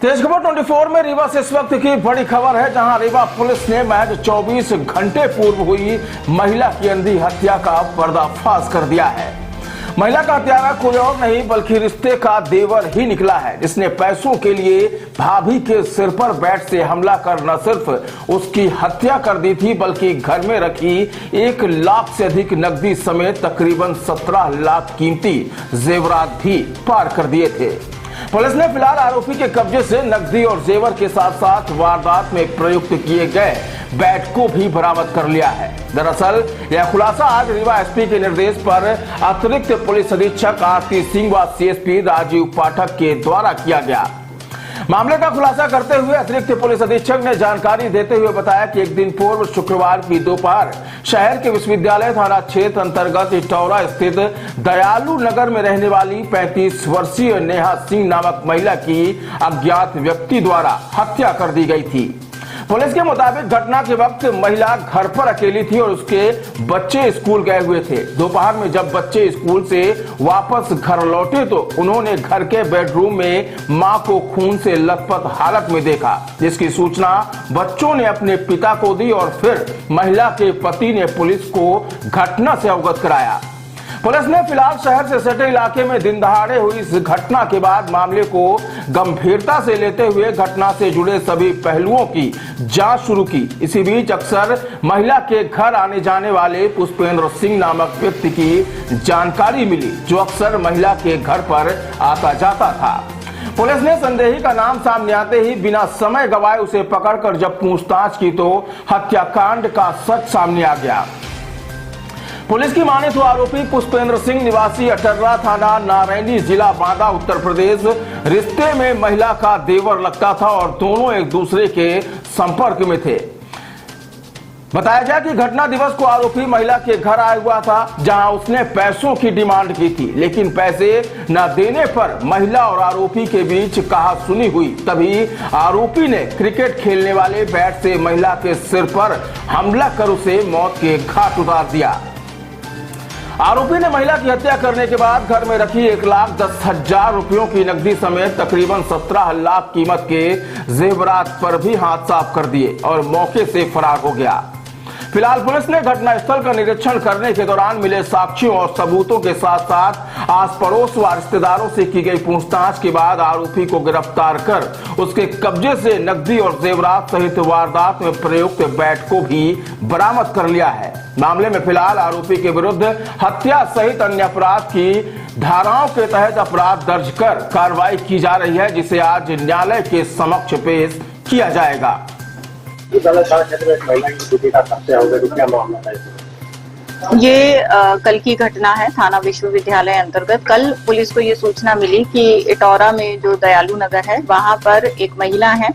तेज खबर 24 में रीवा से इस वक्त की बड़ी खबर है, जहां रीवा पुलिस ने महज 24 घंटे पूर्व हुई महिला की अंधी हत्या का पर्दाफाश कर दिया है। महिला का हत्यारा कोई और नहीं बल्कि रिश्ते का देवर ही निकला है, जिसने पैसों के लिए भाभी के सिर पर बैट से हमला कर न सिर्फ उसकी हत्या कर दी थी, बल्कि घर में रखी 1 लाख से अधिक नकदी समेत तकरीबन 17 लाख कीमती जेवरात भी पार कर दिए थे। पुलिस ने फिलहाल आरोपी के कब्जे से नकदी और जेवर के साथ साथ वारदात में प्रयुक्त किए गए बैट को भी बरामद कर लिया है। दरअसल यह खुलासा आज रीवा एसपी के निर्देश पर अतिरिक्त पुलिस अधीक्षक आरती सिंह व सीएसपी राजीव पाठक के द्वारा किया गया। मामले का खुलासा करते हुए अतिरिक्त पुलिस अधीक्षक ने जानकारी देते हुए बताया कि एक दिन पूर्व शुक्रवार की दोपहर शहर के विश्वविद्यालय थाना क्षेत्र अंतर्गत इटौरा स्थित दयालु नगर में रहने वाली 35 वर्षीय नेहा सिंह नामक महिला की अज्ञात व्यक्ति द्वारा हत्या कर दी गई थी। पुलिस के मुताबिक घटना के वक्त महिला घर पर अकेली थी और उसके बच्चे स्कूल गए हुए थे। दोपहर में जब बच्चे स्कूल से वापस घर लौटे तो उन्होंने घर के बेडरूम में मां को खून से लथपथ हालत में देखा, जिसकी सूचना बच्चों ने अपने पिता को दी और फिर महिला के पति ने पुलिस को घटना से अवगत कराया। पुलिस ने फिलहाल शहर से सटे इलाके में दिन दहाड़े हुई इस घटना के बाद मामले को गंभीरता से लेते हुए घटना से जुड़े सभी पहलुओं की जांच शुरू की। इसी बीच अक्सर महिला के घर आने जाने वाले पुष्पेंद्र सिंह नामक व्यक्ति की जानकारी मिली, जो अक्सर महिला के घर पर आता जाता था। पुलिस ने संदेही का नाम सामने आते ही बिना समय गवाए उसे पकड़कर जब पूछताछ की तो हत्याकांड का सच सामने आ गया। पुलिस की माने तो आरोपी पुष्पेंद्र सिंह निवासी अटर्रा थाना नारायणी जिला बांदा उत्तर प्रदेश रिश्ते में महिला का देवर लगता था और दोनों एक दूसरे के संपर्क में थे। बताया जाए कि घटना दिवस को आरोपी महिला के घर आया हुआ था, जहां उसने पैसों की डिमांड की थी, लेकिन पैसे न देने पर महिला और आरोपी के बीच कहासुनी हुई। तभी आरोपी ने क्रिकेट खेलने वाले बैट से महिला के सिर पर हमला कर उसे मौत के घाट उतार दिया। आरोपी ने महिला की हत्या करने के बाद घर में रखी 1,10,000 रुपयों की नकदी समेत तकरीबन 17 लाख कीमत के जेवरात पर भी हाथ साफ कर दिए और मौके से फरार हो गया। फिलहाल पुलिस ने घटनास्थल का निरीक्षण करने के दौरान मिले साक्ष्यों और सबूतों के साथ साथ आस पड़ोस व रिश्तेदारों से की गई पूछताछ के बाद आरोपी को गिरफ्तार कर उसके कब्जे से नकदी और जेवरात सहित वारदात में प्रयुक्त बैट को भी बरामद कर लिया है। मामले में फिलहाल आरोपी के विरुद्ध हत्या सहित अन्य अपराध की धाराओं के तहत अपराध दर्ज कर कार्रवाई की जा रही है, जिसे आज न्यायालय के समक्ष पेश किया जाएगा। ये कल की घटना है। थाना विश्वविद्यालय अंतर्गत कल पुलिस को ये सूचना मिली कि इटौरा में जो दयालु नगर है वहां पर एक महिला है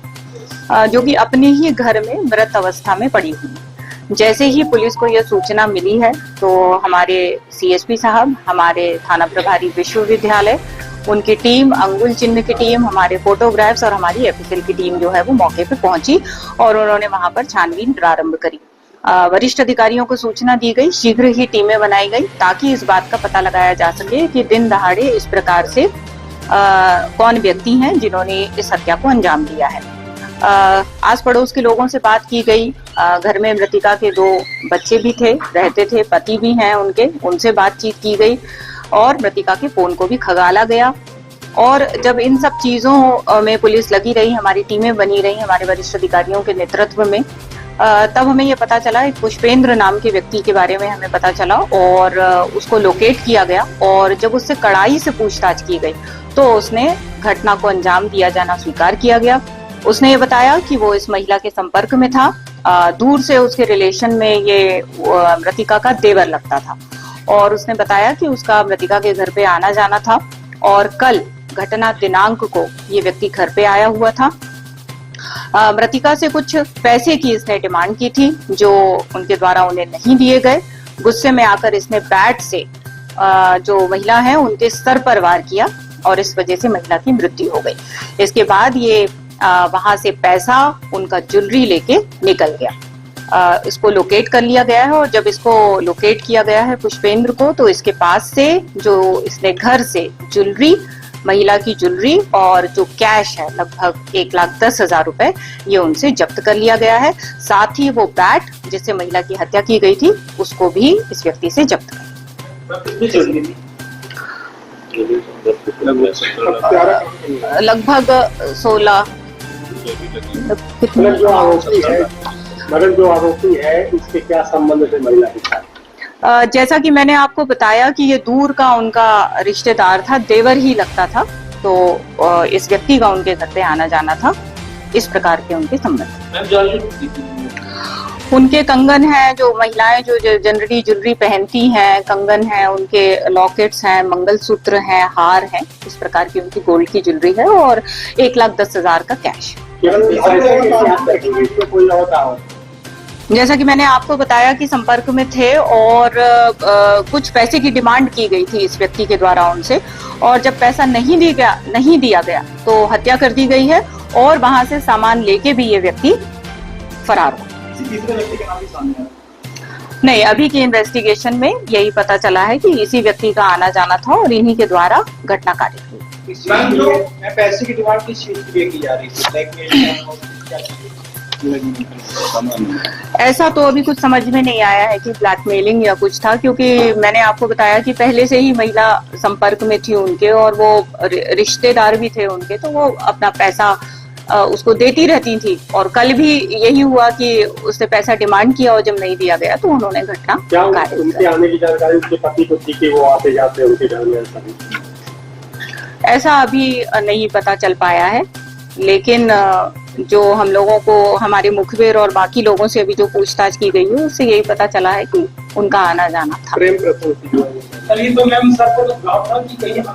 जो कि अपने ही घर में मृत अवस्था में पड़ी हुई। जैसे ही पुलिस को यह सूचना मिली है तो हमारे सीएसपी साहब, हमारे थाना प्रभारी विश्वविद्यालय, उनकी टीम, अंगुल चिन्ह की टीम, हमारे फोटोग्राफ्स और हमारी एफएसएल की टीम जो है वो मौके पे पहुंची और उन्होंने वहां पर छानबीन प्रारंभ करी। वरिष्ठ अधिकारियों को सूचना दी गई, शीघ्र ही टीमें बनाई गई ताकि इस बात का पता लगाया जा सके कि दिन दहाड़े इस प्रकार से कौन व्यक्ति हैं जिन्होंने इस हत्या को अंजाम दिया है। आस पड़ोस के लोगों से बात की गई। घर में मृतिका के 2 बच्चे भी थे, रहते थे, पति भी हैं उनसे बातचीत की गई और मृतिका के फोन को भी खंगाला गया। और जब इन सब चीजों में पुलिस लगी रही, हमारी टीमें बनी रही हमारे वरिष्ठ अधिकारियों के नेतृत्व में, तब हमें ये पता चला, एक पुष्पेंद्र नाम के व्यक्ति के बारे में हमें पता चला और उसको लोकेट किया गया। और जब उससे कड़ाई से पूछताछ की गई तो उसने घटना को अंजाम दिया जाना स्वीकार किया गया। उसने ये बताया कि वो इस महिला के संपर्क में था, दूर से उसके रिलेशन में ये मृतिका का देवर लगता था और उसने बताया कि उसका मृतिका के घर पे आना जाना था और कल घटना दिनांक को ये व्यक्ति घर पे आया हुआ था। मृतिका से कुछ पैसे की इसने डिमांड की थी जो उनके द्वारा उन्हें नहीं दिए गए। गुस्से में आकर इसने बैट से जो महिला है उनके सर पर वार किया और इस वजह से महिला की मृत्यु हो गई। इसके बाद ये वहां से पैसा, उनका ज्वेलरी लेके निकल गया। इसको लोकेट कर लिया गया है और जब इसको लोकेट किया गया है पुष्पेंद्र को, तो इसके पास से जो इसने घर से ज्वेलरी महिला की ज्वेलरी और जो कैश है लगभग 1,10,000 रुपए ये उनसे जब्त कर लिया गया है। साथ ही वो बैट जिससे महिला की हत्या की गई थी उसको भी इस व्यक्ति से जब्त कर लगभग 16 जो आरोपी है इसके क्या संबंध है महिला के साथ? जैसा कि मैंने आपको बताया कि ये दूर का उनका रिश्तेदार था, देवर ही लगता था, तो इस व्यक्ति का उनके घर पे आना जाना था। इस प्रकार के उनके संबंध। उनके कंगन हैं, जो महिलाएं जो जनरली ज्वेलरी पहनती हैं, कंगन है, उनके लॉकेट्स हैं, मंगलसूत्र हैं, हार हैं, इस प्रकार की उनकी गोल्ड की ज्वेलरी है और 1,10,000 का कैश। जैसा कि मैंने आपको बताया कि संपर्क में थे और कुछ पैसे की डिमांड की गई थी इस व्यक्ति के द्वारा उनसे, और जब पैसा नहीं दिया गया तो हत्या कर दी गई है और वहां से सामान लेके भी ये व्यक्ति फरार हो। तीसरे व्यक्ति के नाम भी सामने आया? नहीं, अभी की इन्वेस्टिगेशन में यही पता चला है कि इसी व्यक्ति का आना जाना था और इन्हीं के द्वारा घटना कारित हुई। मैं पैसे की डिमांड किस चीज के लिए की जा रही थी? ऐसा तो अभी कुछ समझ में नहीं आया है कि ब्लैकमेलिंग या कुछ था, क्योंकि मैंने आपको बताया कि पहले से ही महिला संपर्क में थी उनके और वो रिश्तेदार भी थे उनके, तो वो अपना पैसा उसको देती रहती थी। और कल भी यही हुआ कि उसने पैसा डिमांड किया और जब नहीं दिया गया तो उन्होंने घटना कारित उनके आने की जानकारी उनके पति को थी कि वो आते जाते उनके घर में? ऐसा अभी नहीं पता चल पाया है, लेकिन जो हम लोगों को हमारे मुखबिर और बाकी लोगों से अभी जो पूछताछ की गई है उससे यही पता चला है कि उनका आना जाना था। प्रेम प्रसंग चलिए तो मैम सर को तो